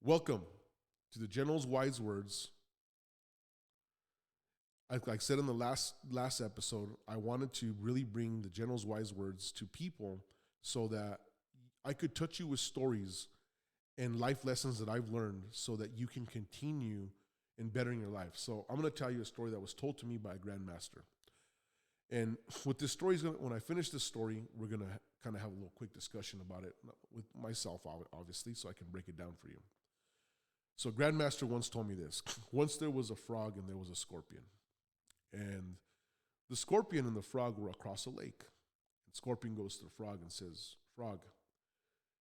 Welcome to the General's Wise Words. Like I said in the last episode, I wanted to really bring the General's Wise Words to people so that I could touch you with stories and life lessons that I've learned so that you can continue in bettering your life. So I'm going to tell you a story that was told to me by a grandmaster. And with this story, when I finish this story, we're going to kind of have a little quick discussion about it with myself, obviously, so I can break it down for you. So Grandmaster once told me this. Once there was a frog and there was a scorpion. And the scorpion and the frog were across a lake. And Scorpion goes to the frog and says, "Frog,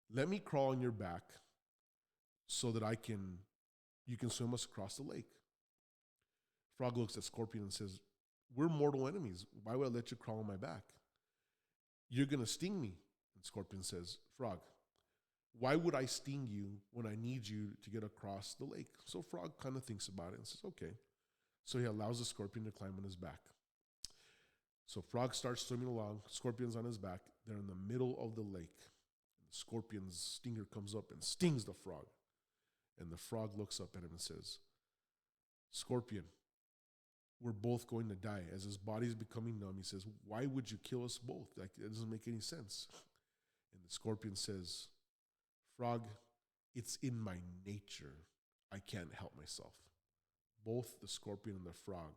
let me crawl on your back so that you can swim us across the lake." Frog looks at Scorpion and says, "We're mortal enemies. Why would I let you crawl on my back? You're going to sting me." And Scorpion says, "Frog, why would I sting you when I need you to get across the lake?" So Frog kind of thinks about it and says, "Okay." So he allows the scorpion to climb on his back. So Frog starts swimming along. Scorpion's on his back. They're in the middle of the lake. The scorpion's stinger comes up and stings the frog. And the frog looks up at him and says, "Scorpion, we're both going to die." As his body's becoming numb, he says, "Why would you kill us both? Like, it doesn't make any sense." And the scorpion says, "Frog, it's in my nature. I can't help myself." Both the scorpion and the frog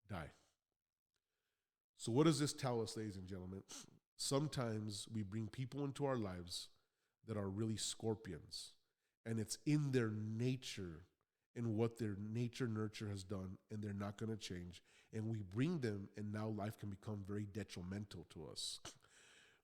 die. So what does this tell us, ladies and gentlemen? Sometimes we bring people into our lives that are really scorpions, and it's in their nature and what their nature nurture has done, and they're not going to change. And we bring them, and now life can become very detrimental to us.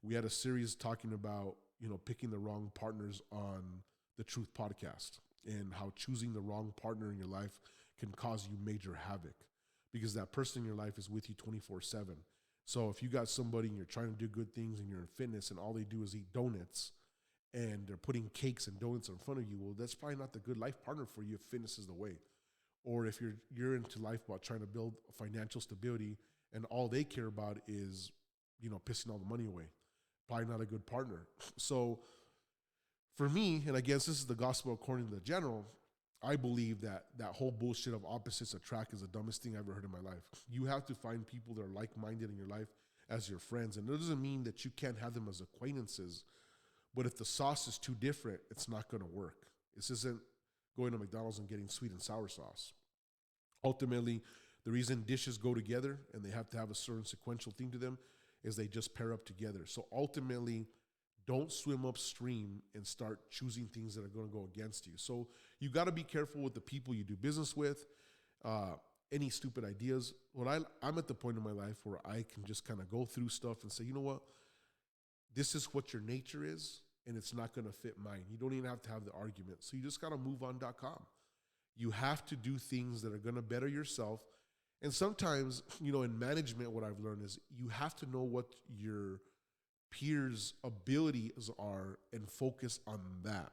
We had a series talking about, picking the wrong partners on the Truth Podcast and how choosing the wrong partner in your life can cause you major havoc because that person in your life is with you 24/7. So if you got somebody and you're trying to do good things and you're in fitness and all they do is eat donuts and they're putting cakes and donuts in front of you, well, that's probably not the good life partner for you if fitness is the way. Or if you're into life about trying to build financial stability and all they care about is, pissing all the money away, probably not a good partner. So for me, and I guess this is the gospel according to the general, I believe that whole bullshit of opposites attract is the dumbest thing I've ever heard in my life. You have to find people that are like-minded in your life as your friends. And it doesn't mean that you can't have them as acquaintances, but if the sauce is too different, it's not going to work. This isn't going to McDonald's and getting sweet and sour sauce. Ultimately, the reason dishes go together and they have to have a certain sequential thing to them is they just pair up together. So ultimately, don't swim upstream and start choosing things that are going to go against you. So you got to be careful with the people you do business with, any stupid ideas. I'm at the point in my life where I can just kind of go through stuff and say, you know what? This is what your nature is, and it's not going to fit mine. You don't even have to have the argument. So you just got to move on.com. You have to do things that are going to better yourself. And sometimes, in management, what I've learned is you have to know what your peers' abilities are and focus on that.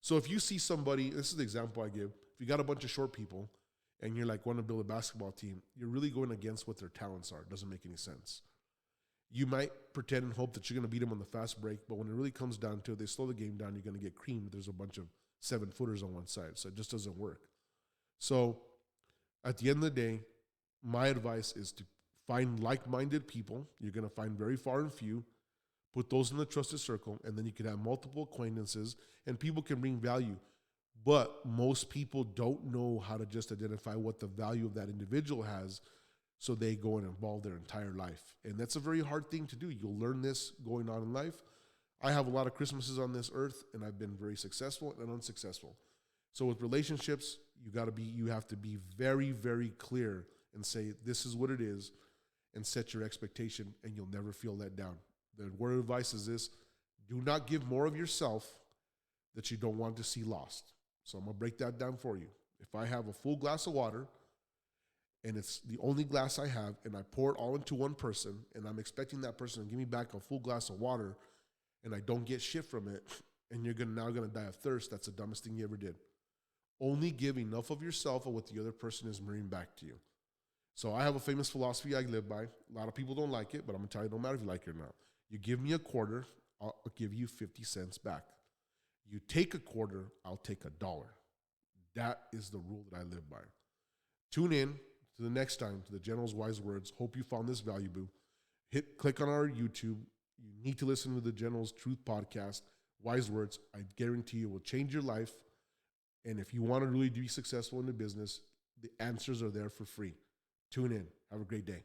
So if you see somebody, this is the example I give, if you got a bunch of short people and you're like, want to build a basketball team, you're really going against what their talents are. It doesn't make any sense. You might pretend and hope that you're going to beat them on the fast break, but when it really comes down to it, they slow the game down, you're going to get creamed. There's a bunch of 7-footers on one side, so it just doesn't work. So at the end of the day, my advice is to find like-minded people. You're going to find very far and few. Put those in the trusted circle, and then you can have multiple acquaintances, and people can bring value. But most people don't know how to just identify what the value of that individual has, so they go and involve their entire life. And that's a very hard thing to do. You'll learn this going on in life. I have a lot of Christmases on this earth, and I've been very successful and unsuccessful. So with relationships, you have to be very, very clear and say, this is what it is, and set your expectation, and you'll never feel let down. The word of advice is this: do not give more of yourself that you don't want to see lost. So I'm going to break that down for you. If I have a full glass of water and it's the only glass I have and I pour it all into one person and I'm expecting that person to give me back a full glass of water and I don't get shit from it and you're now going to die of thirst, that's the dumbest thing you ever did. Only give enough of yourself of what the other person is bringing back to you. So I have a famous philosophy I live by. A lot of people don't like it, but I'm going to tell you, it don't matter if you like it or not. You give me a quarter, I'll give you 50 cents back. You take a quarter, I'll take $1. That is the rule that I live by. Tune in to the next time to the General's Wise Words. Hope you found this valuable. Click on our YouTube. You need to listen to the General's Truth Podcast, Wise Words. I guarantee it will change your life. And if you want to really be successful in the business, the answers are there for free. Tune in. Have a great day.